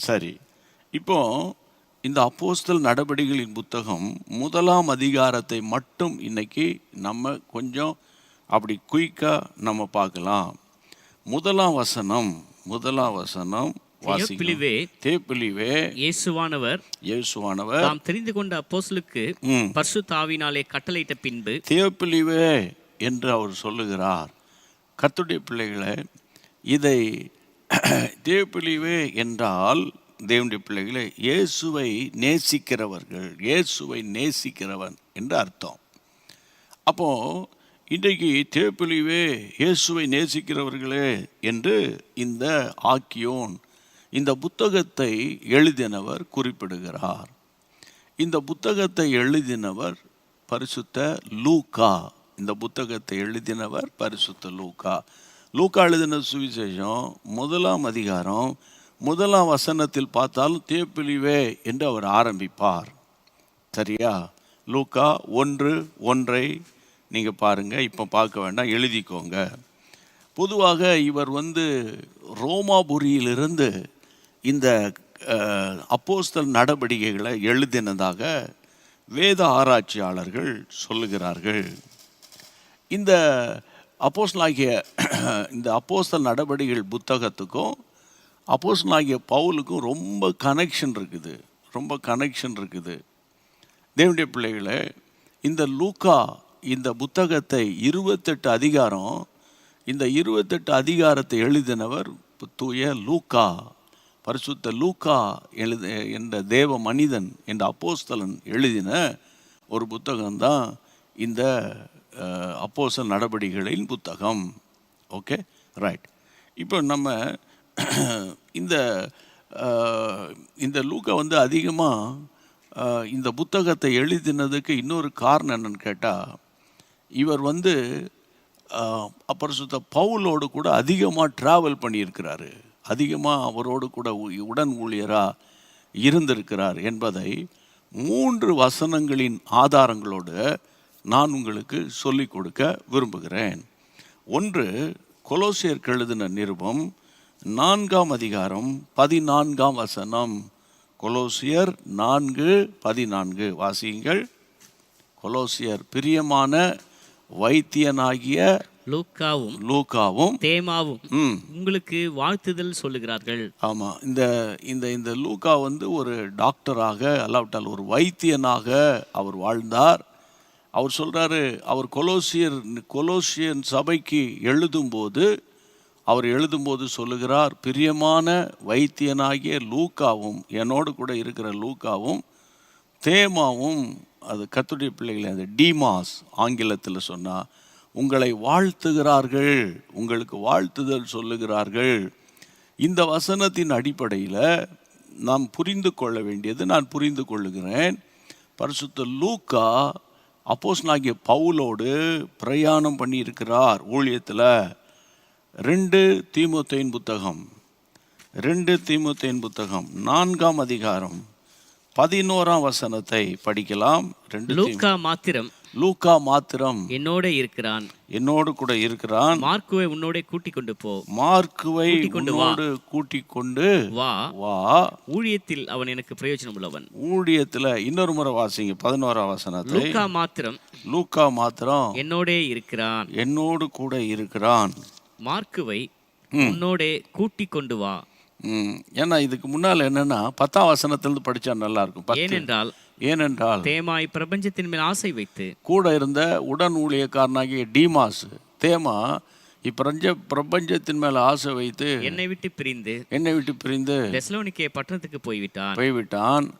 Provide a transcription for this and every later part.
சரி, இப்போ இந்த அப்போஸ்தலர் நடபடிகளின் புத்தகம் 1ஆம் அதிகாரத்தை மட்டும் இன்னைக்கு நம்ம கொஞ்சம் அப்படி குயிக்காக நம்ம பார்க்கலாம். 1ஆம் வசனம் தேப்பிலிவே இயேசுவானவர் தாம் தெரிந்து கொண்ட அப்போஸ்தலருக்கு பரிசுத்த ஆவியினாலே கட்டளையிட்ட பின்பு தேப்பிலிவே என்று அவர் சொல்லுகிறார். கர்த்தருடைய பிள்ளைகளை, இதை தேப்பிலிவே என்றால் தேவனுடைய பிள்ளைகளை இயேசுவை நேசிக்கிறவன் என்று அர்த்தம். அப்போ இன்றைக்கு தேப்பிலிவே இயேசுவை நேசிக்கிறவர்களே என்று இந்த ஆக்கியோன் இந்த புத்தகத்தை எழுதினவர் குறிப்பிடுகிறார். இந்த புத்தகத்தை எழுதினவர் பரிசுத்த லூக்கா. லூக்கா எழுதின சுவிசேஷம் 1ஆம் அதிகாரம் 1ஆம் வசனத்தில் பார்த்தாலும் தேப்பிலிவே என்று அவர் ஆரம்பிப்பார். சரியா? லூக்கா 1:1 நீங்கள் பாருங்கள், இப்போ பார்க்க வேண்டாம், எழுதிக்கோங்க. பொதுவாக இவர் ரோமாபுரியிலிருந்து இந்த அப்போஸ்தலர் நடபடிக்கைகளை எழுதினதாக வேத ஆராய்ச்சியாளர்கள் சொல்லுகிறார்கள். இந்த அப்போஸ்தலர் நடபடிகள் புத்தகத்துக்கும் அப்போஸ்தலனாகிய பவுலுக்கும் ரொம்ப கனெக்ஷன் இருக்குது. தேவனுடைய பிள்ளைகளை, இந்த லூக்கா இந்த புத்தகத்தை 28 அதிகாரம், இந்த 28 அதிகாரத்தை எழுதினவர் தூய லூக்கா, பரிசுத்த லூக்கா என்ற தேவ மனிதன் என்ற அப்போஸ்தலன் எழுதின ஒரு புத்தகம்தான் இந்த அப்போஸ்தலர் நடபடிகளின் புத்தகம். Okay, right. இப்போ நம்ம இந்த லூக்கா அதிகமாக இந்த புத்தகத்தை எழுதினதுக்கு இன்னொரு காரணம் என்னன்னு கேட்டால், இவர் பரிசுத்த பவுலோடு கூட அதிகமாக ட்ராவல் பண்ணியிருக்கிறாரு, அதிகமாக அவரோடு கூட உடன் ஊழியராக இருந்திருக்கிறார் என்பதை 3 வசனங்களின் ஆதாரங்களோடு நான் உங்களுக்கு சொல்லிக் கொடுக்க விரும்புகிறேன். ஒன்று, கொலோசியருக்கு எழுதின நிருபம் 4ஆம் அதிகாரம் 14ஆம் வசனம். கொலோசியர் 4:14 வாசியுங்கள். கொலோசியர், பிரியமான வைத்தியனாகிய லூக்காவும் தேமாவும் உங்களுக்கு வாழ்த்துதல் சொல்லுகிறார்கள். ஆமாம், இந்த லூக்கா ஒரு டாக்டராக அல்லாவிட்டால் ஒரு வைத்தியனாக அவர் வாழ்ந்தார். அவர் சொல்கிறாரு, அவர் கொலோசியன் சபைக்கு எழுதும்போது சொல்லுகிறார், பிரியமான வைத்தியனாகிய லூக்காவும், என்னோடு கூட இருக்கிற லூக்காவும் தேமாவும், அது கர்த்தருடைய பிள்ளைகளை அந்த டீமாஸ் ஆங்கிலத்தில் சொன்னால், உங்களை வாழ்த்துகிறார்கள், உங்களுக்கு வாழ்த்துதல் சொல்லுகிறார்கள். இந்த வசனத்தின் அடிப்படையில் நாம் புரிந்து கொள்ள வேண்டியது, நான் புரிந்து கொள்ளுகிறேன், பரிசுத்த லூக்கா அப்போஸ்தலனாகிய பவுலோடு பிரயாணம் பண்ணியிருக்கிறார் ஊழியத்தில். 2 தீமோத்தேயின் புத்தகம் 4ஆம் அதிகாரம் 11ஆம் வசனத்தை படிக்கலாம். லூக்கா மாத்திரம் என்னோடு கூட இருக்கிறான். மார்க்குவை உன்னோட கூட்டிக் கொண்டு வா. ஊழியத்தில் அவன் எனக்கு பிரயோஜனம் உள்ளவன். ஊழியத்தில் இன்னொரு முறை வாசிங்க 11ஆம் வசனத்தை. லூக்கா மாத்திரம் என்னோடு கூட இருக்கிறான். மார்க்குவை உன்னோட கூட்டிக் கொண்டு வா. ஏன்னா இதுக்கு முன்னால் என்னன்னா 10ஆம் வசனத்திலிருந்து படிச்சா நல்லா இருக்கும். ஏனென்றால் தேமா பிரபஞ்சத்தின் மேல் ஆசை வைத்து கூட இருந்த உடன் ஊழியக்காரனாகிய டீமாஸ், தேமா பிரபஞ்சத்தின் மேல ஆசை வைத்து என்னை விட்டு பிரிந்து தெசலோனிக்கே பட்டணத்துக்கு போய்விட்டான்.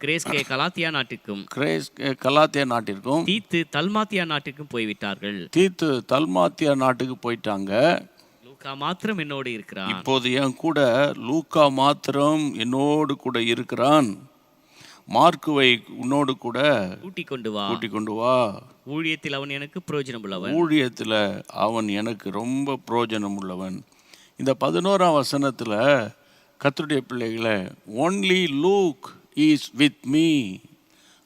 கிரேஸ்கே கலாத்தியா நாட்டிற்கும் தீத்து தல்மாத்தியா நாட்டுக்கும் போய்விட்டார்கள். தல்மாத்தியா நாட்டுக்கு போயிட்டாங்க. மாத்திரம் என்னோடு இருக்கிறான். இப்போது என் கூட லூக்கா மாத்திரம் என்னோடு கூட இருக்கிறான். மார்க்குவை உன்னோடு கூட கூட்டிக் கொண்டு வா. ஊழியத்தில் அவன் எனக்கு ரொம்ப பிரயோஜனம் உள்ளவன். இந்த 11ஆம் வசனத்தில் கர்த்தருடைய பிள்ளைகளை, only Luke is with me,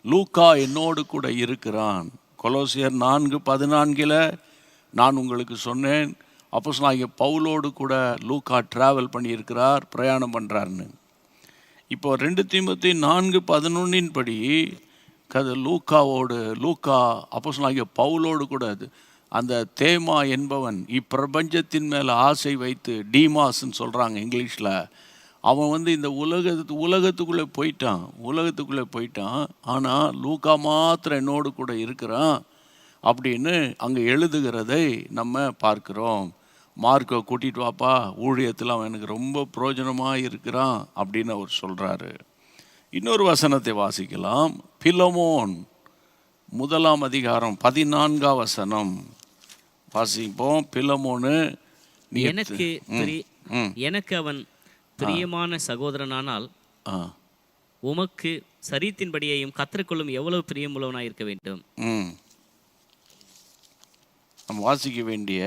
லூக்கா என்னோடு கூட இருக்கிறான். கொலோசியர் 4:14 நான் உங்களுக்கு சொன்னேன், அப்போஸ்தலனாகிய பவுலோடு கூட லூக்கா ட்ராவல் பண்ணியிருக்கிறார், பிரயாணம் பண்ணுறாருன்னு. இப்போ 2 தீமோத்தேயு 4:11 படி லூக்கா அப்போஸ்தலனாகிய பவுலோடு கூட அந்த தேமா என்பவன் இப்பிரபஞ்சத்தின் மேலே ஆசை வைத்து, டீமாஸ்ன்னு சொல்கிறாங்க இங்கிலீஷில், அவன் இந்த உலகத்துக்குள்ளே போயிட்டான். ஆனால் லூக்கா மாத்திரம் என்னோடு கூட இருக்கிறான் அப்படின்னு அங்கே எழுதுகிறதை நம்ம பார்க்குறோம். மார்க்கை கூட்டிகிட்டு வாப்பா, ஊழியத்தில் அவன் எனக்கு ரொம்ப பிரயோஜனமாக இருக்கிறான் அப்படின்னு அவர் சொல்கிறாரு. இன்னொரு வசனத்தை வாசிக்கலாம். பிலமோன் 1 அதிகாரம் 14 வசனம் வாசிப்போம். பிலமோனு, எனக்கு அவன் பிரியமான சகோதரனானால் உமக்கு சரீரத்தின்படியையும் கற்றுக்கொள்ளும் எவ்வளவு பிரியமுள்ளவனாய் இருக்க வேண்டும். நம்ம வாசிக்க வேண்டிய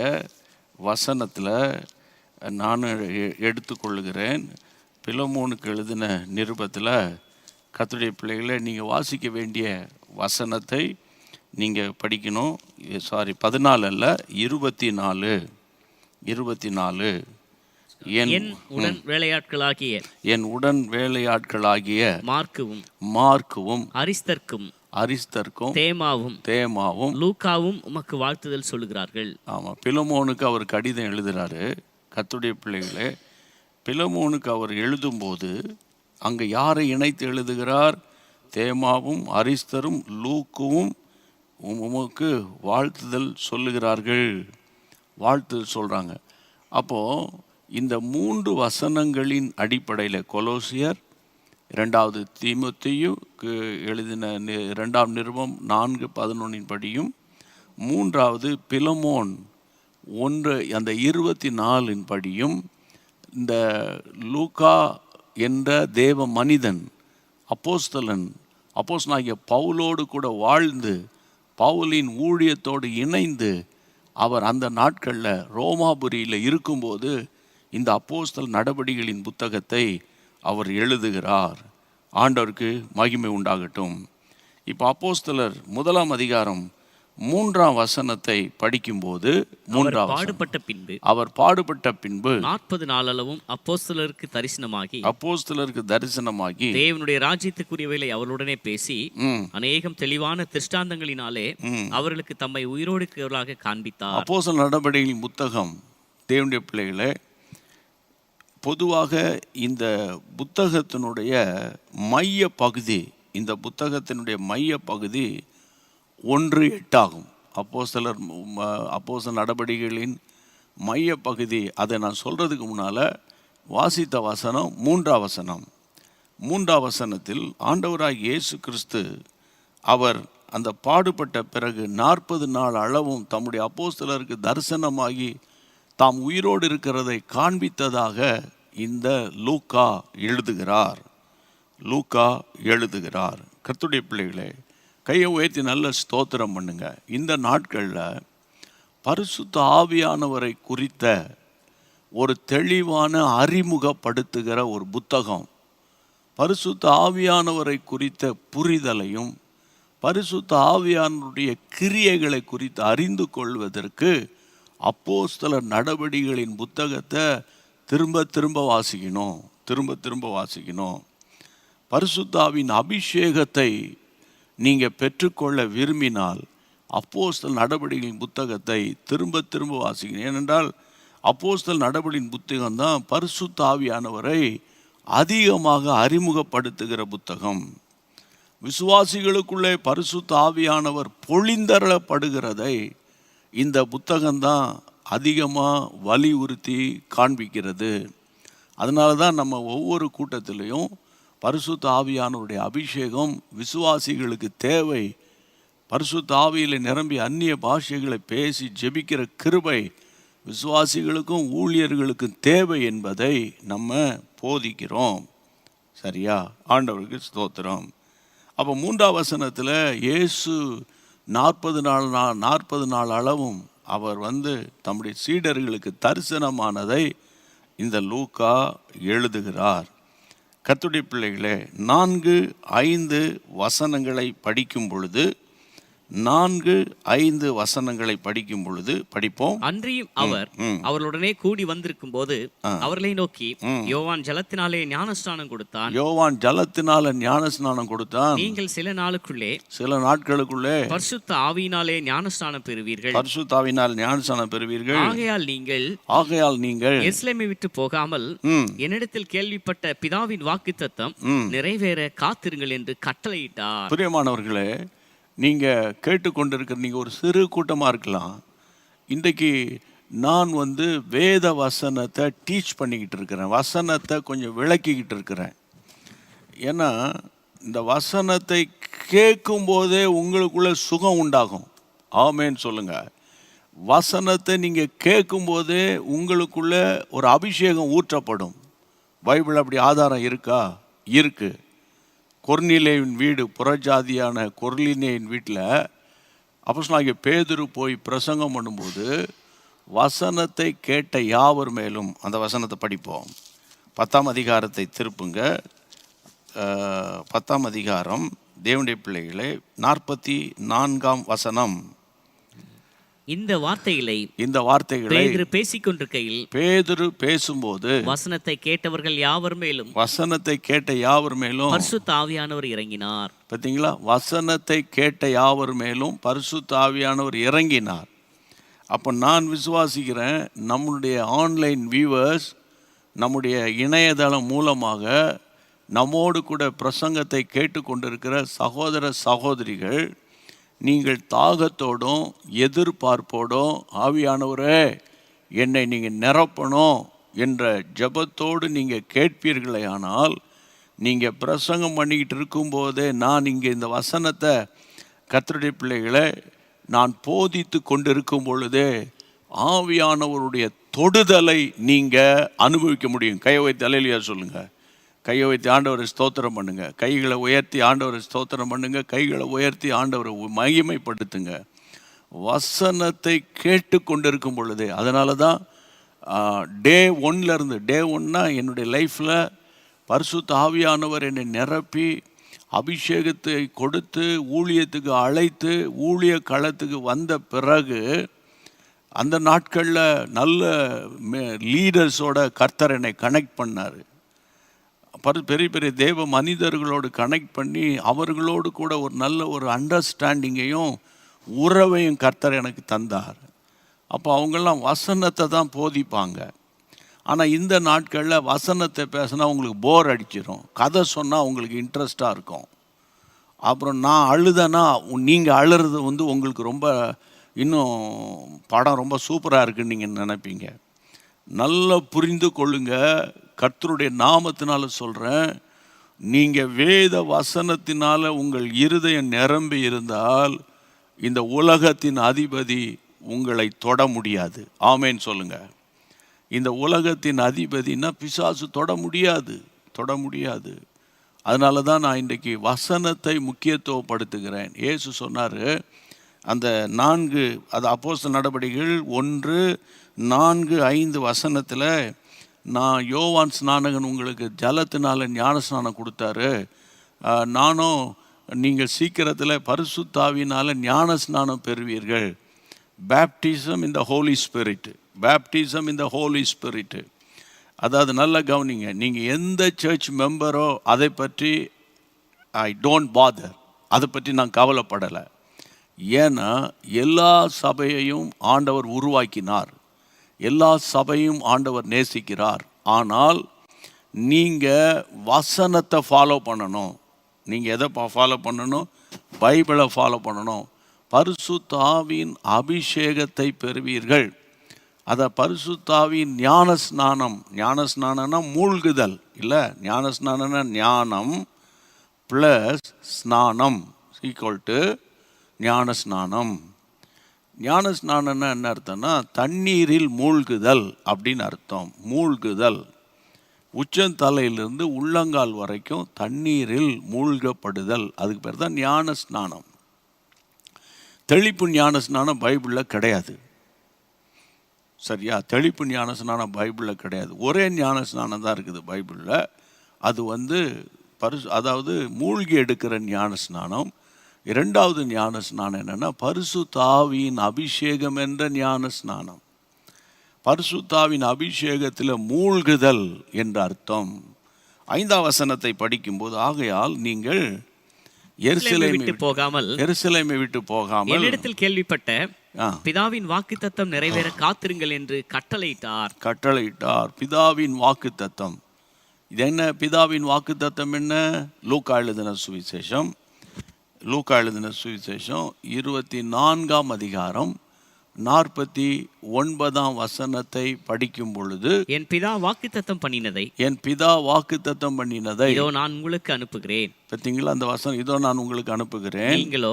வசனத்தில் நான் எடுத்துக்கொள்ளுகிறேன். பிலமோனுக்கு எழுதின நிருபத்தில் கர்த்தருடைய பிள்ளைகளை நீங்கள் வாசிக்க வேண்டிய வசனத்தை நீங்கள் படிக்கணும். 14 அல்ல, 24. என் உடன் வேலையாட்களாகிய மார்க்குவும் அரிஸ்தர்க்கும் தேமாவும் லூக்காவும் உமக்கு வாழ்த்துதல் சொல்லுகிறார்கள். ஆமாம், பிலமோனுக்கு அவர் கடிதம் எழுதுகிறாரு. கர்த்தருடைய பிள்ளைகளே, பிலமோனுக்கு அவர் எழுதும்போது அங்கே யாரை இணைத்து எழுதுகிறார்? தேமாவும் அரிஸ்தரும் லூக்குவும் உமக்கு வாழ்த்துதல் சொல்கிறாங்க. அப்போது இந்த 3 வசனங்களின் அடிப்படையில் கொலோசியர், 2 தீமோத்தேயுக்கு எழுதின 2 நிருபம் 4:11 படியும், 3 பிலமோன் 1 அந்த 24 படியும், இந்த லூக்கா என்ற தேவ மனிதன் அப்போஸ்தலனாகிய பவுலோடு கூட வாழ்ந்து, பவுலின் ஊழியத்தோடு இணைந்து, அவர் அந்த நாட்களில் ரோமாபுரியில் இருக்கும்போது இந்த அப்போஸ்தல நடபடிகளின் புத்தகத்தை அவர் எழுதுகிறார். ஆண்டவருக்கு மகிமை உண்டாகட்டும். இப்போ அப்போஸ்தலர் 1 அதிகாரம் 3 வசனத்தை படிக்கும்போது, அவர் பாடுபட்ட பின்பு 40 நாளளவும் அப்போஸ்தலருக்கு தரிசனமாகி தேவனுடைய ராஜ்யத்துக்குரியவைகளை அவர்களுடனே பேசி அநேகம் தெளிவான திருஷ்டாந்தங்களினாலே அவர்களுக்கு தம்மை உயிரோடுக்கிறவர்களாக காண்பித்தார். அப்போஸ்தல நடபடிகளின் புத்தகம், தேவனுடைய பிள்ளைகளே, பொதுவாக இந்த புத்தகத்தினுடைய மைய பகுதி 1:8 ஆகும். அப்போஸ்தல நடபடிகளின் மைய பகுதி. அதை நான் சொல்கிறதுக்கு முன்னால் வாசித்த வசனம் 3 வசனம். 3 வசனத்தில் ஆண்டவராகிய இயேசு கிறிஸ்து அவர் அந்த பாடுபட்ட பிறகு 40 நாள் அளவும் தம்முடைய அப்போஸ்தலருக்கு தரிசனமாகி தாம் உயிரோடு இருக்கிறதை காண்பித்ததாக இந்த லூக்கா எழுதுகிறார். கர்த்தருடைய பிள்ளைகளே, கையை உயர்த்தி நல்ல ஸ்தோத்திரம் பண்ணுங்க. இந்த நாட்களில் பரிசுத்த ஆவியானவரை குறித்த ஒரு தெளிவான அறிமுகப்படுத்துகிற ஒரு புத்தகம், பரிசுத்த ஆவியானவரை குறித்த புரிதலையும் பரிசுத்த ஆவியானவருடைய கிரியைகளை குறித்து அறிந்து கொள்வதற்கு அப்போஸ்தலர் நடபடிகளின் புத்தகத்தை திரும்ப திரும்ப வாசிக்கணும். பரிசுத்தாவின் அபிஷேகத்தை நீங்கள் பெற்றுக்கொள்ள விரும்பினால் அப்போஸ்தலர் நடபடிகளின் புத்தகத்தை திரும்ப திரும்ப வாசிக்கணும். ஏனென்றால் அப்போஸ்தலர் நடபடிகளின் புத்தகம் தான் பரிசுத்த ஆவியானவரை அதிகமாக அறிமுகப்படுத்துகிற புத்தகம். விசுவாசிகளுக்குள்ளே பரிசுத்த ஆவியானவர் பொழிந்தரளப்படுகிறதை இந்த புத்தகம்தான் அதிகமாக வலியுறுத்தி காண்பிக்கிறது. அதனால தான் நம்ம ஒவ்வொரு கூட்டத்திலையும் பரிசுத்த ஆவியானவருடைய அபிஷேகம் விசுவாசிகளுக்கு தேவை. பரிசுத்த ஆவியில் நிரம்பி அந்நிய பாஷைகளை பேசி ஜெபிக்கிற கிருபை விசுவாசிகளுக்கும் ஊழியர்களுக்கும் தேவை என்பதை நம்ம போதிக்கிறோம். சரியா? ஆண்டவருக்கு ஸ்தோத்திரம். அப்போ 3 வசனத்தில் இயேசு 40 நாள் அளவும் அவர் தம்முடைய சீடர்களுக்கு தரிசனமானதை இந்த லூக்கா எழுதுகிறார். கர்த்தருடைய பிள்ளைகளே, 4-5 வசனங்களை படிக்கும் பொழுது 4-5 வசனங்களை படிக்கும் பொழுது படிப்போம். அன்றியும் அவர் அவர்களுடனே கூடி வந்திருக்கும் போது அவர்களை நோக்கி, யோவான் ஜலத்தினாலே ஞானஸ்நானம் கொடுத்தான். யோவான் ஜலத்தினால ஞானஸ்நானம் கொடுத்தான். நீங்கள் சில நாட்களுக்குள்ளே பரிசுத்த ஆவியினாலே ஞானஸ்நானம் பெறுவீர்கள். பரிசுத்த ஆவியினால் ஞானஸ்நானம் பெறுவீர்கள். ஆகையால் நீங்கள் எருசலேமை விட்டு போகாமல் என்னிடத்தில் கேள்விப்பட்ட பிதாவின் வாக்குத்தத்தம் நிறைவேற காத்திருங்கள் என்று கட்டளையிட்டார். பிரியமானவர்களே, நீங்க கேட்டுக்கொண்டிருக்கிற நீங்க ஒரு சிறு கூட்டமா இருக்கலாம். இன்றைக்கு நான் வேத வசனத்தை டீச் பண்ணிக்கிட்டு இருக்கிறேன், வசனத்தை கொஞ்சம் விளக்கிக்கிட்டு இருக்கிறேன். ஏன்னா இந்த வசனத்தை கேட்கும் போதே உங்களுக்குள்ள சுகம் உண்டாகும். ஆமேன்னு சொல்லுங்க. வசனத்தை நீங்க கேட்கும் போதே உங்களுக்குள்ள ஒரு அபிஷேகம் ஊற்றப்படும். பைபிள் அப்படி ஆதாரம் இருக்கா? இருக்கு. கொர்னிலேயின் வீடு, புறஜாதியான கொர்னிலேயின் வீட்டில் அப்போஸ்தலனாகிய பேதுரு போய் பிரசங்கம் பண்ணும்போது வசனத்தை கேட்ட யாவர் மேலும், அந்த வசனத்தை படிப்போம். 10ஆம் அதிகாரத்தை திருப்புங்க. 10ஆம் அதிகாரம், தேவனுடைய பிள்ளைகளே, 44ஆம் வசனம். இந்த வார்த்தைகளை பேதுரு பேசிக்கொண்டிருக்கையில், பேதுரு பேசும்போது வசனத்தை கேட்டவர்கள் யாவர் மேலும், வசனத்தை கேட்ட யாவர் மேலும் பரிசுத்த ஆவியானவர் இறங்கினார். பார்த்தீங்களா? வசனத்தை கேட்ட யாவர் மேலும் பரிசுத்த ஆவியானவர் இறங்கினார். அப்போ நான் விசுவாசிக்கிறேன், நம்முடைய ஆன்லைன் வியூவர்ஸ், நம்முடைய இணையதளம் மூலமாக நம்மோடு கூட பிரசங்கத்தை கேட்டுக்கொண்டிருக்கிற சகோதர சகோதரிகள், நீங்கள் தாகத்தோடும் எதிர்பார்ப்போடும் ஆவியானவரே என்னை நீங்கள் நிரப்பணும் என்ற ஜெபத்தோடு நீங்கள் கேட்பீர்களே ஆனால், நீங்கள் பிரசங்கம் பண்ணிக்கிட்டு இருக்கும்போதே நான் இங்கே இந்த வசனத்தை கர்த்தருடைய பிள்ளைகளை நான் போதித்து கொண்டிருக்கும் பொழுதே ஆவியானவருடைய தொடுதலை நீங்கள் அனுபவிக்க முடியும். கையை வைத்து அல்லேலூயா சொல்லுங்கள். கையை வைத்து ஆண்டவரை ஸ்தோத்திரம் பண்ணுங்க. கைகளை உயர்த்தி ஆண்டவரை ஸ்தோத்திரம் பண்ணுங்க. கைகளை உயர்த்தி ஆண்டவரை மகிமைப்படுத்துங்க. வசனத்தை கேட்டு கொண்டிருக்கும் பொழுதே, அதனால தான் டே 1 டே 1 என்னுடைய லைஃப்பில் பரிசுத்த ஆவியானவர் என்னை நிரப்பி அபிஷேகத்தை கொடுத்து ஊழியத்துக்கு அழைத்து ஊழிய களத்துக்கு வந்த பிறகு அந்த நாட்களில் நல்ல லீடர்ஸோட கர்த்தர் என்னை கனெக்ட் பண்ணார். பெரிய பெரிய தேவ மனிதர்களோடு கனெக்ட் பண்ணி அவர்களோடு கூட ஒரு நல்ல ஒரு அண்டர்ஸ்டாண்டிங்கையும் உறவையும் கர்த்தர் எனக்கு தந்தார். அப்போ அவங்கெல்லாம் வசனத்தை தான் போதிப்பாங்க. ஆனால் இந்த நாட்களில் வசனத்தை பேசினா உங்களுக்கு போர் அடிச்சிடும். கதை சொன்னால் உங்களுக்கு இன்ட்ரெஸ்டாக இருக்கும். அப்புறம் நான் அழுதேன்னா நீங்கள் அழுறது உங்களுக்கு ரொம்ப இன்னும் படம் ரொம்ப சூப்பராக இருக்குன்னு நீங்கள் நினைப்பீங்க. நல்லா புரிந்து கொள்ளுங்க. கர்த்தருடைய நாமத்தினால சொல்கிறேன், நீங்கள் வேத வசனத்தினால உங்கள் இருதயம் நிரம்பி இருந்தால் இந்த உலகத்தின் அதிபதி உங்களை தொட முடியாது. ஆமேன்னு சொல்லுங்க. இந்த உலகத்தின் அதிபதினா பிசாசு தொட முடியாது. அதனால தான் நான் இன்றைக்கு வசனத்தை முக்கியத்துவப்படுத்துகிறேன். இயேசு சொன்னார், அந்த 4 அது அப்போஸ்தலர் நடபடிகள் 1:4-5 வசனத்தில், நான் யோவான் ஸ்நானகன் உங்களுக்கு ஜலத்தினால ஞானஸ்நானம் கொடுத்தாரு, நானும் நீங்கள் சீக்கிரத்தில் பரிசுத்தாவினால் ஞானஸ்நானம் பெறுவீர்கள். பேப்டிசம் இன் த ஹோலி ஸ்பிரிட், பேப்டிசம் இன் த ஹோலி ஸ்பிரிட். அதாவது நல்லா கவனிங்க, நீங்கள் எந்த சர்ச் மெம்பரோ அதை பற்றி ஐ டோன்ட் பாதர், அதை பற்றி நான் கவலைப்படலை. ஏன்னா எல்லா சபையையும் ஆண்டவர் உருவாக்கினார், எல்லா சபையும் ஆண்டவர் நேசிக்கிறார். ஆனால் நீங்கள் வசனத்தை ஃபாலோ பண்ணணும். நீங்கள் எதை ஃபாலோ பண்ணணும்? பைபிளை ஃபாலோ பண்ணணும். பரிசுத்த ஆவியின் அபிஷேகத்தை பெறுவீர்கள். அதை பரிசுத்தாவின் ஞானஸ்நானம், ஞானஸ்நானம்னா மூழ்குதல் இல்லை, ஞானஸ்நானம்னா ஞானம் ப்ளஸ் ஸ்நானம் ஈக்குவல் டு ஞானஸ்நானம். ஞானஸ்நானம்னா என்ன அர்த்தம்னா தண்ணீரில் மூழ்குதல் அப்படின்னு அர்த்தம். மூழ்குதல், உச்சந்தலையிலிருந்து உள்ளங்கால் வரைக்கும் தண்ணீரில் மூழ்கப்படுதல், அதுக்கு பேர் தான் ஞானஸ்நானம். தெளிப்பு ஞானஸ்நானம் பைபிளில் கிடையாது. சரியா? தெளிப்பு ஞானஸ்நானம் பைபிளில் கிடையாது. ஒரே ஞானஸ்நானம் தான் இருக்குது பைபிளில். அது அதாவது மூழ்கி எடுக்கிற ஞானஸ்நானம். இரண்டாவது ஞான ஸ்நானம் என்னன்னா பரிசுத்த ஆவியின் அபிஷேகம் என்ற ஞான ஸ்நானம். பரிசுத்தாவின் அபிஷேகத்தில் மூழ்குதல் என்ற அர்த்தம். 5ஆம் வசனத்தை படிக்கும்போது, ஆகையால் நீங்கள் விட்டு போகாமல் என்னிடத்தில் கேள்விப்பட்ட பிதாவின் வாக்குத்தத்தம் நிறைவேற காத்திருங்கள் என்று கட்டளையிட்டார். பிதாவின் வாக்குத்தத்தம் இது என்ன? பிதாவின் வாக்குத்தத்தம் என்ன? லூக்கா எழுதின சுவிசேஷம் 24ஆம் அதிகாரம் 49ஆம் வசனத்தை படிக்கும் பொழுது, என் பிதா வாக்குத்தத்தம் பண்ணினதை இதோ நான் உங்களுக்கு அனுப்புகிறேன். பார்த்தீங்களா அந்த வசனம்? இதோ நான் உங்களுக்கு அனுப்புகிறேன். நீங்களோ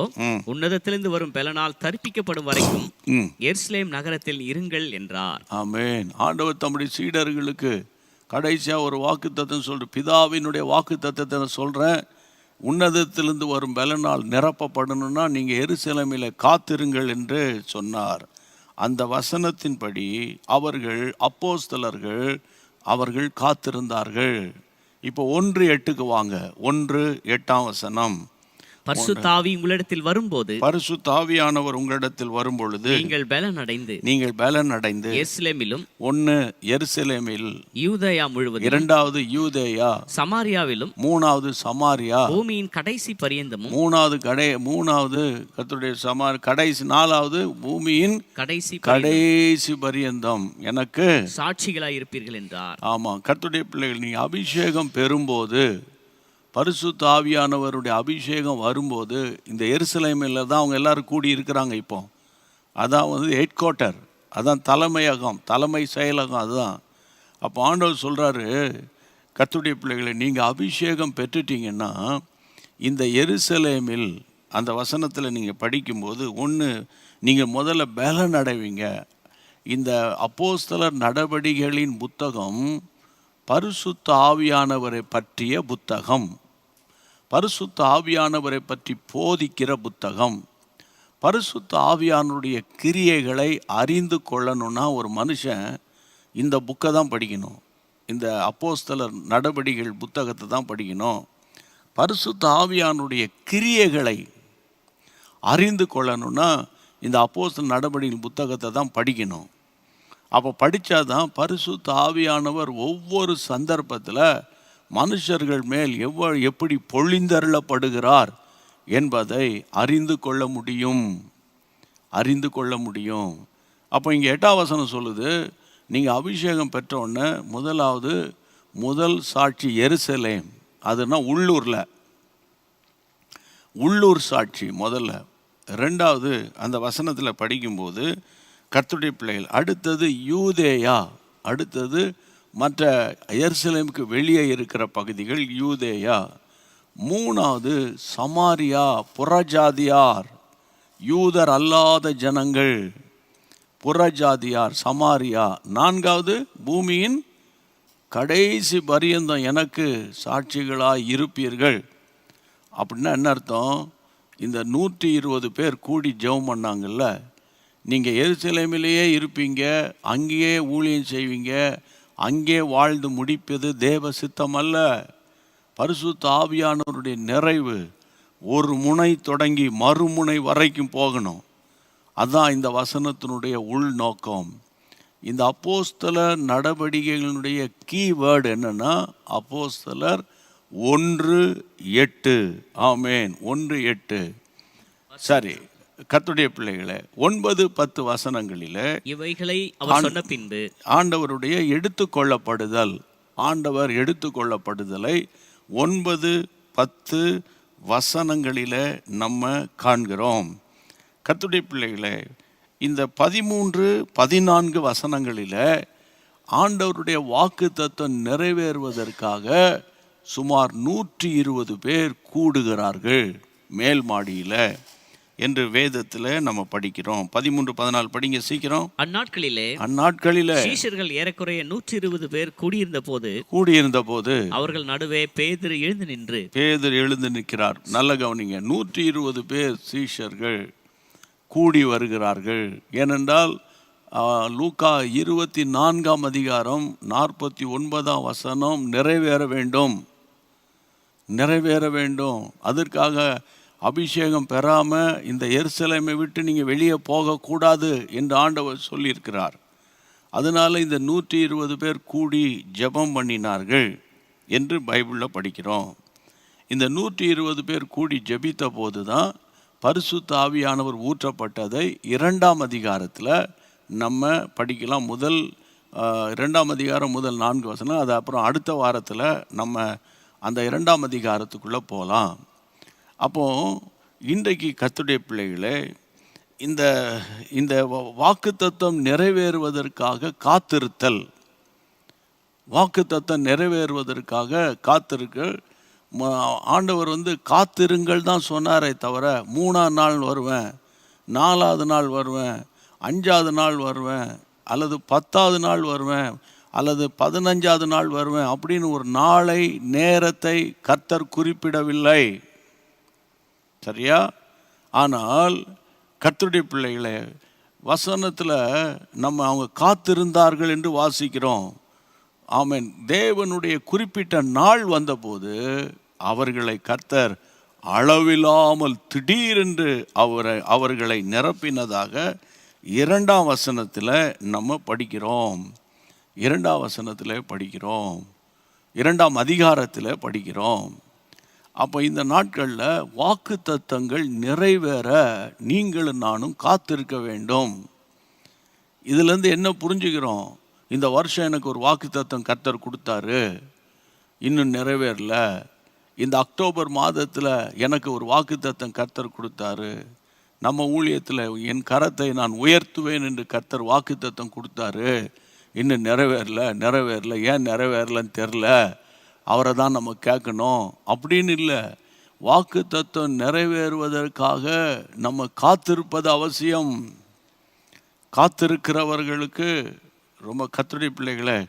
உன்னதத்திலிருந்து வரும் பலனால் தரிப்பிக்கப்படும் வரைக்கும் எருசலேம் நகரத்தில் இருங்கள் என்றார். ஆமென். ஆண்டவர் தம்முடைய சீடர்களுக்கு கடைசியா ஒரு வாக்குத்தத்தம் சொல்ற, பிதாவினுடைய வாக்குத்தத்தத்தை சொல்றேன், உன்னதத்திலிருந்து வரும் பலனால் நிரப்பப்படணும்னா நீங்க எருசலேமில் காத்திருங்கள் என்று சொன்னார். அந்த வசனத்தின்படி அப்போஸ்தலர்கள் அவர்கள் காத்திருந்தார்கள். இப்போ 1:8க்கு வாங்க. 1:8ஆம் வசனம். பரிசுத்த ஆவி உங்களிடத்தில் வரும்போது, பரிசுத்த ஆவியானவர் உங்களிடத்தில் வரும்பொழுது நீங்கள் பலன் அடைந்து எருசலேமிலும், 1 எருசலேமில், யூதேயா முழுவதும், 2வது யூதேயா, சமாரியாவிலும், 3வது சமாரியா, பூமியின் கடைசி பரியந்தமும், 3வது கர்த்தருடைய கடைசி, 4வது பூமியின் கடைசி பரியந்தம் எனக்கு சாட்சிகளாய் இருப்பீர்கள் என்றார். ஆமா, கர்த்தருடைய பிள்ளைகள், நீ அபிஷேகம் பெறும்போது, பரிசுத்த ஆவியானவருடைய அபிஷேகம் வரும்போது, இந்த எருசலேமில் தான் அவங்க எல்லாரும் கூடி இருக்கிறாங்க. இப்போ அதான் ஹெட் குவார்ட்டர், அதான் தலைமையகம், தலைமை செயலகம் அதுதான். அப்போ ஆண்டவர் சொல்கிறாரு, கர்த்தருடைய பிள்ளைகளை, நீங்கள் அபிஷேகம் பெற்றுட்டீங்கன்னா இந்த எருசலேமில், அந்த வசனத்தில் நீங்கள் படிக்கும்போது, நீங்கள் முதல்ல பலன் அடைவீங்க. இந்த அப்போஸ்தலர் நடவடிக்கைகளின் புத்தகம் பரிசுத்த ஆவியானவரை பற்றிய புத்தகம், பரிசுத்த ஆவியானவரை பற்றி போதிக்கிற புத்தகம். பரிசுத்த ஆவியானவருடைய கிரியைகளை அறிந்து கொள்ளணும்னா ஒரு மனுஷன் இந்த புக்கை தான் படிக்கணும். இந்த அப்போஸ்தலர் நடவடிக்கைகள் புத்தகத்தை தான் படிக்கணும். பரிசுத்த ஆவியானுடைய கிரியைகளை அறிந்து கொள்ளணும்னா இந்த அப்போஸ்தலர் நடவடிக்கைகள் புத்தகத்தை தான் படிக்கணும். அப்போ படித்தாதான் பரிசுத்த ஆவியானவர் ஒவ்வொரு சந்தர்ப்பத்தில் மனுஷர்கள் மேல் எப்படி பொழிந்தருளப்படுகிறார் என்பதை அறிந்து கொள்ள முடியும். அப்போ இங்கே 8ஆம் வசனம் சொல்லுது, நீங்கள் அபிஷேகம் பெற்றவுடனே முதல் சாட்சி எருசலேம், அதுனா உள்ளூர் சாட்சி முதல்ல. 2வது அந்த வசனத்தில் படிக்கும்போது கர்த்தருடைய பிள்ளைகள், அடுத்தது யூதேயா, அடுத்தது மற்ற எருசலேமுக்கு வெளியே இருக்கிற பகுதிகள் யூதேயா, 3வது சமாரியா, புறஜாதியார், யூதர் அல்லாத ஜனங்கள், புறஜாதியார், சமாரியா, 4வது பூமியின் கடைசி பரியந்தம் எனக்கு சாட்சிகளாய் இருப்பீர்கள். அப்படின்னா என்ன அர்த்தம்? இந்த 120 பேர் கூடி ஜெபம் பண்ணாங்கல்ல, நீங்கள் எருசலேமிலேயே இருப்பீங்க, அங்கேயே ஊழியம் செய்வீங்க, அங்கே வாழ்ந்து முடிப்பது தேவ சித்தம் அல்ல. பரிசுத்த ஆவியானவருடைய நிறைவு ஒரு முனை தொடங்கி மறுமுனை வரைக்கும் போகணும். அதுதான் இந்த வசனத்தினுடைய உள்நோக்கம். இந்த அப்போஸ்தலர் நடவடிக்கைகளுடைய கீவேர்டு என்னன்னா, அப்போஸ்தலர் 1:8. ஆமென். 1:8. சரி, கர்த்தருடைய பிள்ளைகளே, 9-10 வசனங்களில் இவைகளை அவர் சொன்ன பின்பு ஆண்டவர் எடுத்துக்கொள்ளப்படுதலை 9-10 வசனங்களில் நம்ம காண்கிறோம். கர்த்தருடைய பிள்ளைகளே, இந்த 13-14 வசனங்களில் ஆண்டவருடைய வாக்குத்தத்தம் நிறைவேறுவதற்காக சுமார் 120 பேர் கூடுகிறார்கள் மேல் மாடியில் என்று வேதத்தில் நம்ம படிக்கிறோம். 13-14 படிங்க சீக்கிரம். அந்நாட்களிலே சீஷர்கள் ஏறக்குறைய 120 பேர் கூடியிருந்த போது அவர்கள் நடுவே பேதுரு எழுந்து நிற்கிறார். நல்ல கவனிங்க, 120 பேர் சீஷர்கள் கூடி வருகிறார்கள். ஏனென்றால் லூக்கா 24ஆம் அதிகாரம் 49ஆம் வசனம் நிறைவேற வேண்டும். அதற்காக அபிஷேகம் பெறாம இந்த எருசலேமை விட்டு நீங்க வெளியே போகக்கூடாது என்று ஆண்டவர் சொல்லியிருக்கிறார். அதனால இந்த 120 பேர் கூடி ஜெபம் பண்ணினார்கள் என்று பைபிளில் படிக்கிறோம். இந்த 120 பேர் கூடி ஜெபித்த போது தான் பரிசுத்த ஆவியானவர் ஊற்றப்பட்டதை 2ஆம் அதிகாரத்தில் நம்ம படிக்கலாம். 2ஆம் அதிகாரம் முதல் 4 வசனம். அது அப்புறம் அடுத்த வாரத்தில் நம்ம அந்த 2ஆம் அதிகாரத்துக்குள்ளே போகலாம். அப்போது இன்றைக்கு கர்த்தருடைய பிள்ளைகளே, இந்த இந்த வாக்குத்தத்தம் நிறைவேறுவதற்காக காத்திருத்தல், வாக்குத்தத்தம் நிறைவேறுவதற்காக காத்திருக்க ஆண்டவர் காத்திருங்கள் தான் சொன்னாரே தவிர 3ஆம் நாள் வருவேன், 4ஆவது நாள் வருவேன், 5ஆவது நாள் வருவேன், அல்லது 10ஆவது நாள் வருவேன், அல்லது 15ஆவது நாள் வருவேன் அப்படின்னு ஒரு நாளை நேரத்தை கர்த்தர் குறிப்பிடவில்லை. சரியா? ஆனால் கர்த்தருடைய பிள்ளைகளே, வசனத்தில் நம்ம அவங்க காத்திருந்தார்கள் என்று வாசிக்கிறோம். ஆமென். தேவனுடைய குறிப்பிட்ட நாள் வந்தபோது அவர்களை கர்த்தர் அளவில்லாமல் திடீரென்று அவர்களை நிரப்பினதாக 2ஆம் வசனத்தில் நம்ம படிக்கிறோம். 2ஆம் வசனத்தில் படிக்கிறோம், 2ஆம் அதிகாரத்தில் படிக்கிறோம். அப்போ இந்த நாட்களில் வாக்குத்தத்தங்கள் நிறைவேற நீங்களும் நானும் காத்திருக்க வேண்டும். இதுலேருந்து என்ன புரிஞ்சுக்கிறோம்? இந்த வருஷம் எனக்கு ஒரு வாக்குத்தத்தம் கர்த்தர் கொடுத்தாரு, இன்னும் நிறைவேறல. இந்த அக்டோபர் மாதத்தில் எனக்கு ஒரு வாக்குத்தத்தம் கர்த்தர் கொடுத்தாரு. நம்ம ஊழியத்தில் என் கரத்தை நான் உயர்த்துவேன் என்று கர்த்தர் வாக்குத்தத்தம் கொடுத்தாரு, இன்னும் நிறைவேறல. ஏன் நிறைவேறலன்னு தெரில, அவரை தான் நம்ம கேட்கணும் அப்படின்னு இல்லை. வாக்குத்தத்தம் நிறைவேறுவதற்காக நம்ம காத்திருப்பது அவசியம். காத்திருக்கிறவர்களுக்கு ரொம்ப கர்த்தருடைய பிள்ளைகளே,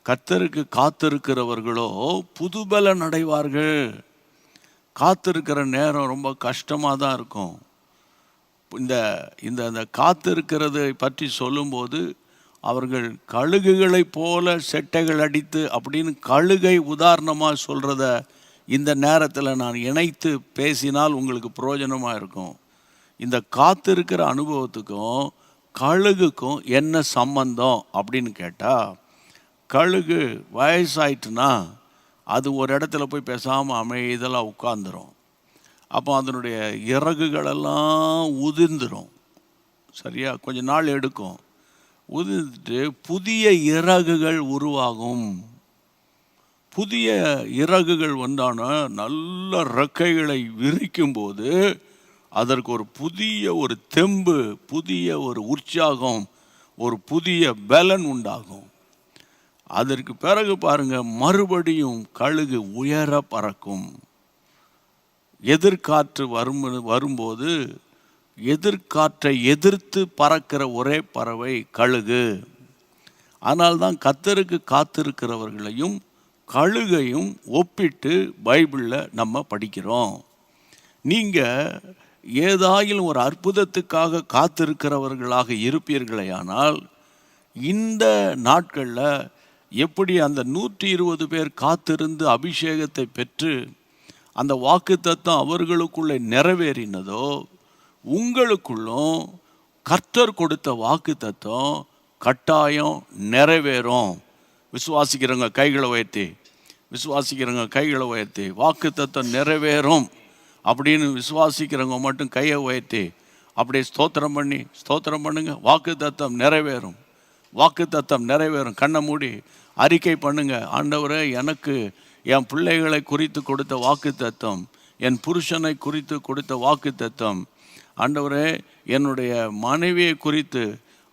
கர்த்தருக்கு காத்திருக்கிறவர்களோ புதுபலன் அடைவார்கள். காத்திருக்கிற நேரம் ரொம்ப கஷ்டமாக தான் இருக்கும். இந்த இந்த காத்திருக்கிறதை பற்றி சொல்லும்போது அவர்கள் கழுகுகளைப் போல செட்டைகள் அடித்து அப்படின்னு கழுகை உதாரணமாக சொல்கிறத இந்த நேரத்தில் நான் இணைத்து பேசினால் உங்களுக்கு பிரயோஜனமாக இருக்கும். இந்த காத்திருக்கிற அனுபவத்துக்கும் கழுகுக்கும் என்ன சம்பந்தம் அப்படின்னு கேட்டால், கழுகு வயசாயிட்டுனா அது ஒரு இடத்துல போய் பேசாமல் அமைதலாக உட்கார்ந்துரும். அப்போ அதனுடைய இறகுகளெல்லாம் உதிர்ந்துடும். சரியா? கொஞ்ச நாள் எடுக்கும். உதிர்ந்துட்டு புதிய இறகுகள் உருவாகும். புதிய இறகுகள் வந்தான நல்ல ரெக்கைகளை விரிக்கும் போது அதற்கு ஒரு புதிய ஒரு தெம்பு, புதிய ஒரு உற்சாகம், ஒரு புதிய பலன் உண்டாகும். அதற்கு பிறகு பாருங்க, மறுபடியும் கழுகு உயர பறக்கும். எதிர்காற்று வரும்போது எதிர்காற்றை எதிர்த்து பறக்கிற ஒரே பறவை கழுகு. ஆனால்தான் கர்த்தருக்கு காத்திருக்கிறவர்களையும் கழுகையும் ஒப்பிட்டு பைபிளில் நம்ம படிக்கிறோம். நீங்கள் ஏதாயிலும் ஒரு அற்புதத்துக்காக காத்திருக்கிறவர்களாக இருப்பீர்களேயானால், இந்த நாட்களில் எப்படி அந்த 120 பேர் காத்திருந்து அபிஷேகத்தை பெற்று அந்த வாக்குத்தத்தம் அவர்களுக்குள்ளே நிறைவேறினதோ, உங்களுக்குள்ளும் கர்த்தர் கொடுத்த வாக்குத்தத்தம் கட்டாயம் நிறைவேறும். விசுவாசிக்கிறவங்க கைகளை உயர்த்தி வாக்குத்தத்தம் நிறைவேறும் அப்படின்னு விசுவாசிக்கிறவங்க மட்டும் கையை உயர்த்தி அப்படியே ஸ்தோத்திரம் பண்ணுங்க. வாக்குத்தத்தம் நிறைவேறும். கண்ணை மூடி அறிக்கை பண்ணுங்க. ஆண்டவரே, எனக்கு என் பிள்ளைகளை குறித்து கொடுத்த வாக்குத்தத்தம், என் புருஷனை குறித்து கொடுத்த வாக்குத்தத்தம், ஆண்டவரே என்னுடைய மனைவியை குறித்து,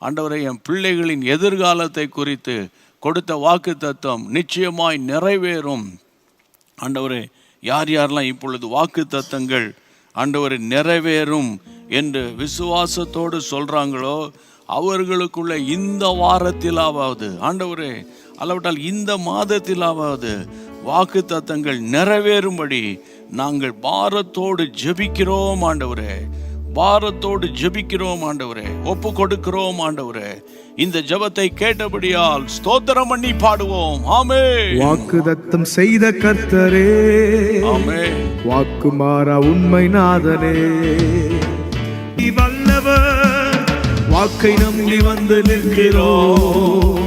ஆண்டவரே என் பிள்ளைகளின் எதிர்காலத்தை குறித்து கொடுத்த வாக்குத்தத்தம் நிச்சயமாய் நிறைவேறும். ஆண்டவரே, யாரெல்லாம் இப்பொழுது வாக்குத்தத்தங்கள் ஆண்டவரே நிறைவேறும் என்று விசுவாசத்தோடு சொல்கிறாங்களோ அவர்களுக்குள்ள இந்த வாரத்திலாவது, ஆண்டவரே அல்லவிட்டால் இந்த மாதத்திலாவது வாக்குத்தத்தங்கள் நிறைவேறும்படி நாங்கள் பாரத்தோடு ஜெபிக்கிறோம். ஆண்டவரே, பாரத்தோடு ஜெபிக்கிறோம் ஆண்டவரே, ஒப்பு கொடுக்கிறோம் ஆண்டவரே. இந்த ஜெபத்தை கேட்டபடியால் ஸ்தோத்திரம் பண்ணி பாடுவோம். ஆமென். வாக்குதத்தம் செய்த கர்த்தரே, ஆமென். வாக்கு மாறா உண்மை நாதனே, நீ வல்லவர், வாக்கை நம்பி வந்து நிற்கிறோம்.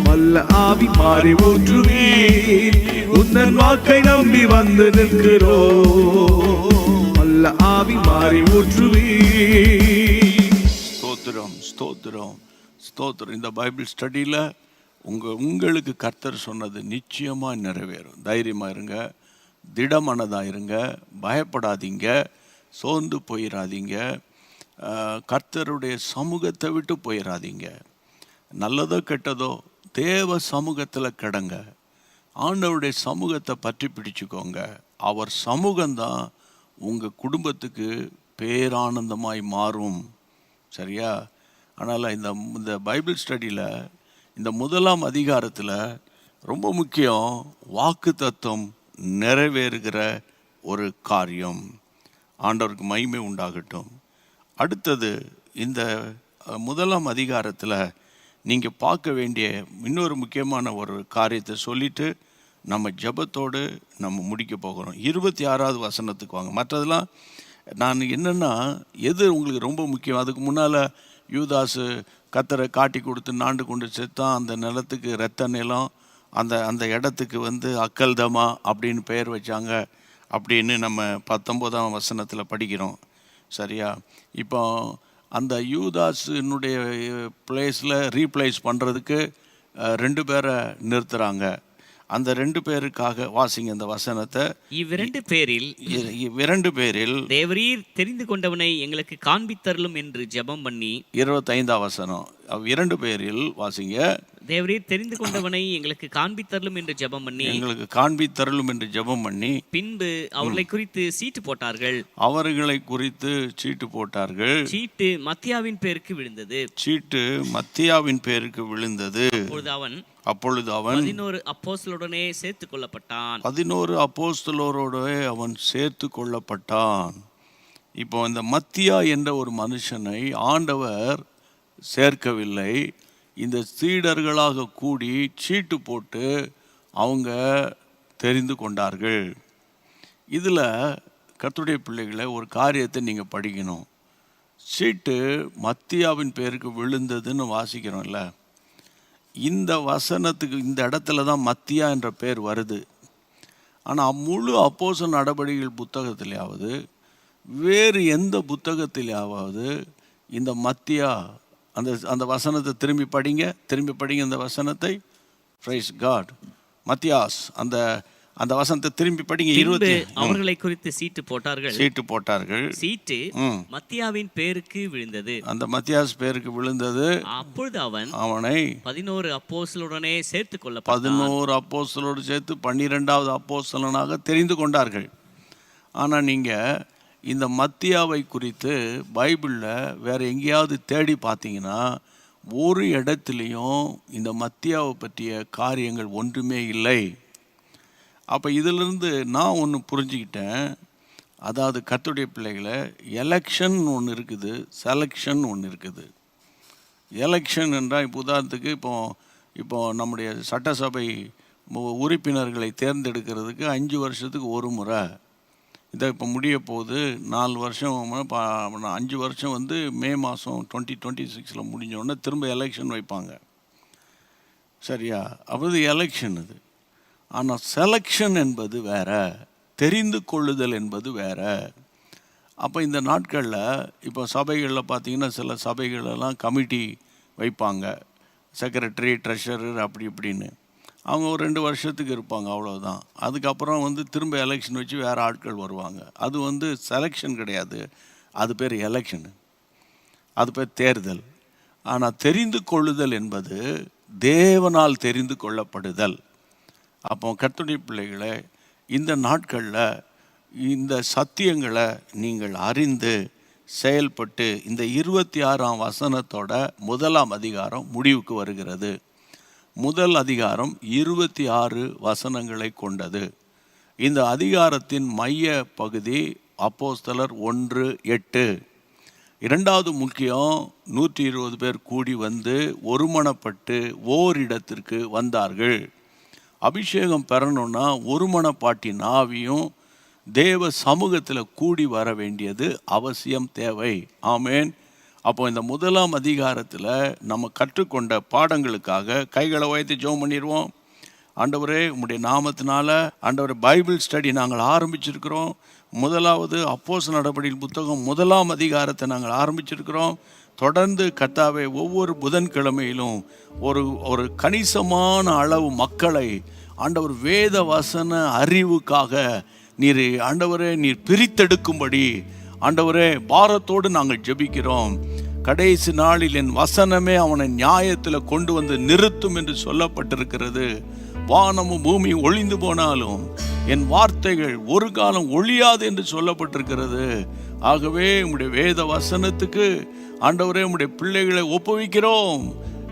வல்ல ஆவி மாறி ஊற்றுவீர், உந்தன் வாக்கை நம்பி வந்து நிற்கிறோம். வல்ல ஆவி மாறி ஊற்றுவீர். ஸ்தோத்திரம், ஸ்தோத்திரம், ஸ்தோத்திரம். இந்த பைபிள் ஸ்டடியில் உங்களுக்கு கர்த்தர் சொன்னது நிச்சயமாக நிறைவேறும். தைரியமாக இருங்க, திடமனதாக இருங்க, பயப்படாதீங்க, சோர்ந்து போயிடாதீங்க, கர்த்தருடைய சமூகத்தை விட்டு போயிடாதீங்க. நல்லதோ கெட்டதோ தேவ சமூகத்தில் கிடங்க. ஆண்டவருடைய சமூகத்தை பற்றி பிடிச்சுக்கோங்க. அவர் சமூகம்தான் உங்கள் குடும்பத்துக்கு பேரானந்தமாய் மாறும். சரியா? அதனால் இந்த பைபிள் ஸ்டடியில் இந்த 1ஆம் அதிகாரத்தில் ரொம்ப முக்கியம், வாக்கு தத்துவம் நிறைவேறுகிற ஒரு காரியம். ஆண்டவருக்கு மகிமை உண்டாகட்டும். அடுத்தது, இந்த 1ஆம் அதிகாரத்தில் நீங்கள் பார்க்க வேண்டிய இன்னொரு முக்கியமான ஒரு காரியத்தை சொல்லிவிட்டு நம்ம ஜெபத்தோடு நம்ம முடிக்க போகிறோம். 26வது வசனத்துக்கு வாங்க. மற்றதெல்லாம் நான் என்னென்னா, எது உங்களுக்கு ரொம்ப முக்கியம்? அதுக்கு முன்னால் யூதாசு கர்த்தரை காட்டி கொடுத்து நாண்டு கொண்டு செத்தான். அந்த நிலத்துக்கு இரத்த நிலம், அந்த இடத்துக்கு அக்கல்தமா அப்படின்னு பெயர் வச்சாங்க அப்படின்னு நம்ம 19ஆம் வசனத்தில் படிக்கிறோம். சரியா? இப்போ அந்த யூதாஸினுடைய பிளேஸில் ரீப்ளேஸ் பண்ணுறதுக்கு 2 பேரை நிறுத்துகிறாங்க. அந்த 2 பேருக்காக வாசிங்க இந்த வசனத்தை. இவ்விரண்டு பேரில் தேவரீர் தெரிந்து கொண்டவனை எங்களுக்கு காண்பித்தருளும் என்று ஜெபம் பண்ணி. 25ஆம் வசனம். 2 பேரில் வாசிங்க. தேவரீர் தெரிந்து கொண்டவனை எங்களுக்கு காண்பித்தருளும் என்று ஜெபம் பண்ணி, எங்களுக்கு காண்பித்தருளும் என்று ஜெபம் பண்ணி, பின்பு அவர்களை குறித்து சீட்டு போட்டார்கள். அவர்களை குறித்து சீட்டு போட்டார்கள். சீட்டு மத்தியாவின் பேருக்கு விழுந்தது. சீட்டு மத்தியாவின் பேருக்கு விழுந்தது. அப்பொழுது அவன் 11 அப்போஸ்தலருடனே சேர்த்து கொள்ளப்பட்டான். 11 அப்போஸ்தலரோட அவன் சேர்த்து கொள்ளப்பட்டான். இப்போ இந்த மத்தியா என்ற ஒரு மனுஷனை ஆண்டவர் சேர்க்கவில்லை. இந்த சீடர்களாக கூடி சீட்டு போட்டு அவங்க தெரிந்து கொண்டார்கள். இதில் கர்த்தருடைய பிள்ளைகளை ஒரு காரியத்தை நீங்கள் படிக்கணும். சீட்டு மத்தியாவின் பேருக்கு விழுந்ததுன்னு வாசிக்கிறோம்ல, இந்த வசனத்துக்கு இந்த இடத்துல தான் மத்தியா என்ற பேர் வருது. ஆனால் முழு அப்போஸ்தலர் நடபடிகள் புத்தகத்திலேயாவது வேறு எந்த புத்தகத்திலேயாவது இந்த மத்தியா அந்த வசனத்தை திரும்பி படிங்க இந்த வசனத்தை. Price God. மத்தியாஸ் அந்த வசனத்தை திரும்பி படிங்க. 20 அவர்களை குறித்து சீட்டு போட்டார்கள். சீட்டு மத்தியாவின் பேருக்கு விழுந்தது. அந்த மத்தியாஸ் பேருக்கு விழுந்தது. அப்பொழுது அவனை 11 அப்போஸ்தலருடனே சேர்த்து கொள்ளப்பட்டான். 11 அப்போஸ்தலரோடு சேர்த்து 12வது அப்போஸ்தலனாக தெரிந்து கொண்டார்கள். ஆனால் நீங்கள் இந்த மத்தியாவை குறித்து பைபிளில் வேறு எங்கேயாவது தேடி பார்த்தீங்கன்னா ஒரு இடத்துலையும் இந்த மத்தியாவை பற்றிய காரியங்கள் ஒன்றுமே இல்லை. அப்போ இதிலிருந்து நான் ஒன்று புரிஞ்சுக்கிட்டேன். அதாவது கர்த்தருடைய பிள்ளைகளை, எலெக்ஷன் ஒன்று இருக்குது, செலெக்ஷன் ஒன்று இருக்குது. எலெக்ஷன் என்றால் இப்போ உதாரணத்துக்கு இப்போ நம்முடைய சட்டசபை உறுப்பினர்களை தேர்ந்தெடுக்கிறதுக்கு 5 வருஷத்துக்கு ஒரு முறை. இதை இப்போ முடிய போகுது. 4 வருஷம் 5 வருஷம் மே மாதம் 2026 முடிஞ்சோடனே திரும்ப எலெக்ஷன் வைப்பாங்க. சரியா? அப்போது எலெக்ஷன் இது. ஆனால் செலெக்ஷன் என்பது வேற, தெரிந்து கொள்ளுதல் என்பது வேற. அப்போ இந்த நாட்களில் இப்போ சபைகளில் பார்த்திங்கன்னா சில சபைகளெல்லாம் கமிட்டி வைப்பாங்க, செக்ரட்டரி, ட்ரெஷரர் அப்படி இப்படின்னு. அவங்க ஒரு 2 வருஷத்துக்கு இருப்பாங்க, அவ்வளோதான். அதுக்கப்புறம் திரும்ப எலெக்ஷன் வச்சு வேறு ஆட்கள் வருவாங்க. அது செலெக்ஷன் கிடையாது, அது பேர் எலெக்ஷனு, அது பேர் தேர்தல். ஆனால் தெரிந்து கொள்ளுதல் என்பது தேவனால் தெரிந்து கொள்ளப்படுதல். அப்போ கர்த்தருடைய பிள்ளைகளை, இந்த நாட்களில் இந்த சத்தியங்களை நீங்கள் அறிந்து செயல்பட்டு இந்த 26ஆம் வசனத்தோட 1ஆம் அதிகாரம் முடிவுக்கு வருகிறது. முதல் அதிகாரம் 26 வசனங்களை கொண்டது. இந்த அதிகாரத்தின் மைய பகுதி அப்போஸ்தலர் 1:8. இரண்டாவது முக்கியம், 120 பேர் கூடி வந்து ஒருமனப்பட்டு ஓரிடத்திற்கு வந்தார்கள். அபிஷேகம் பெறணும்னா ஒருமனப்பாட்டின் ஆவியும் தேவ சமூகத்தில் கூடி வர வேண்டியது அவசியம், தேவை. ஆமேன். அப்போ இந்த 1ஆம் அதிகாரத்தில் நம்ம கற்றுக்கொண்ட பாடங்களுக்காக கைகளை உயர்த்தி ஜெபம் பண்ணிடுவோம். ஆண்டவரே, உம்முடைய நாமத்தினால ஆண்டவரே, பைபிள் ஸ்டடி நாங்கள் ஆரம்பிச்சிருக்கிறோம். 1வது அப்போஸ்தலர் நடபடிகள் புத்தகம் 1ஆம் அதிகாரத்தை நாங்கள் ஆரம்பிச்சிருக்கிறோம். தொடர்ந்து கர்த்தாவே ஒவ்வொரு புதன்கிழமையிலும் ஒரு கணிசமான அளவு மக்களை ஆண்டவர் வேத வசன அறிவுக்காக நீர் ஆண்டவரே நீர் பிரித்தெடுக்கும்படி ஆண்டவரே பாரத்தோடு நாங்கள் ஜெபிக்கிறோம். கடைசி நாளில் என் வசனமே அவனை நியாயத்தில் கொண்டு வந்து நிறுத்தும் என்று சொல்லப்பட்டிருக்கிறது. வானமும் பூமியும் ஒளிந்து போனாலும் என் வார்த்தைகள் ஒரு காலம் ஒழியாது என்று சொல்லப்பட்டிருக்கிறது. ஆகவே உம்முடைய வேத வசனத்துக்கு ஆண்டவரே உம்முடைய பிள்ளைகளை ஒப்புவிக்கிறோம்.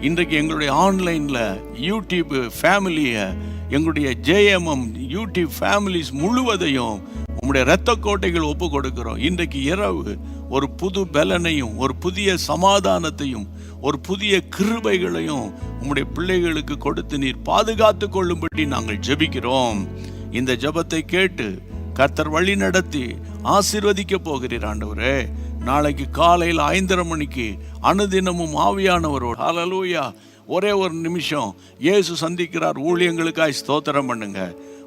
இன்றைக்கு எங்களுடைய ஆன்லைனில் யூடியூப் ஃபேமிலியை, எங்களுடைய ஜேஎம்எம் யூடியூப் ஃபேமிலிஸ் முழுவதையும் உம்முடைய இரத்த கோட்டைகள் ஒப்பு கொடுக்கிறோம். இன்றைக்கு இரவு ஒரு புது பலனையும் ஒரு புதிய சமாதானத்தையும் ஒரு புதிய கிருபைகளையும் உம்முடைய பிள்ளைகளுக்கு கொடுத்து நீர் பாதுகாத்து கொள்ளும்படி நாங்கள் ஜெபிக்கிறோம். இந்த ஜெபத்தை கேட்டு கர்த்தர் வழி நடத்தி ஆசீர்வதிக்க போகிறீர் ஆண்டவரே. நாளைக்கு காலையில் 5:30 மணிக்கு அனுதினமும் ஆவியானவரோடு, ஹல்லேலூயா. ஒரே ஒரு நிமிஷம் இயேசு சந்திக்கிறார் ஊழியங்களுக்காய் ஸ்தோத்திரம் பண்ணுங்க.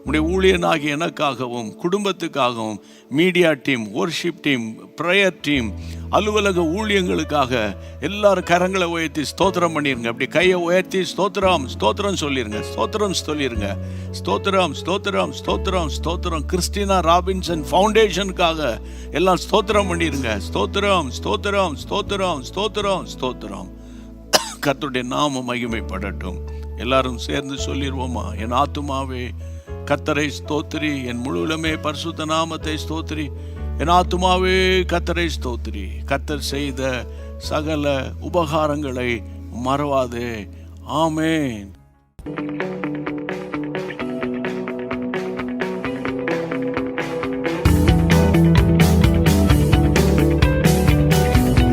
உடைய ஊழியனாகி எனக்காகவும் குடும்பத்துக்காகவும் media team, worship team, prayer team, அலுவலக ஊழியங்களுக்காக எல்லாரும் கரங்களை உயர்த்தி ஸ்தோத்திரம் பண்ணிருங்க. அப்படி கையை உயர்த்தி ஸ்தோத்திரம் ஸ்தோத்திரம் சொல்லிருங்க. ஸ்தோத்திரம் சொல்லிருங்க. ஸ்தோத்திரம் ஸ்தோத்திரம் ஸ்தோத்திரம் ஸ்தோத்திரம். கிறிஸ்டினா ராபின்சன் ஃபவுண்டேஷனுக்காக எல்லாம் ஸ்தோத்திரம் பண்ணிருங்க. ஸ்தோத்திரம் ஸ்தோத்திரம் ஸ்தோத்திரம் ஸ்தோத்திரம் ஸ்தோத்திரம். கர்த்தருடைய நாமம் மகிமைப்படட்டும். எல்லாரும் சேர்ந்து சொல்லிடுவோமா? என் ஆத்துமாவே கர்த்தரை ஸ்தோத்திரி, என் முழுவலுமே பரிசுத்த நாமத்தை ஸ்தோத்திரி. என் ஆத்துமாவே கர்த்தரை ஸ்தோத்திரி. கர்த்தர் செய்த சகல உபகாரங்களை மறவாதே. ஆமென்.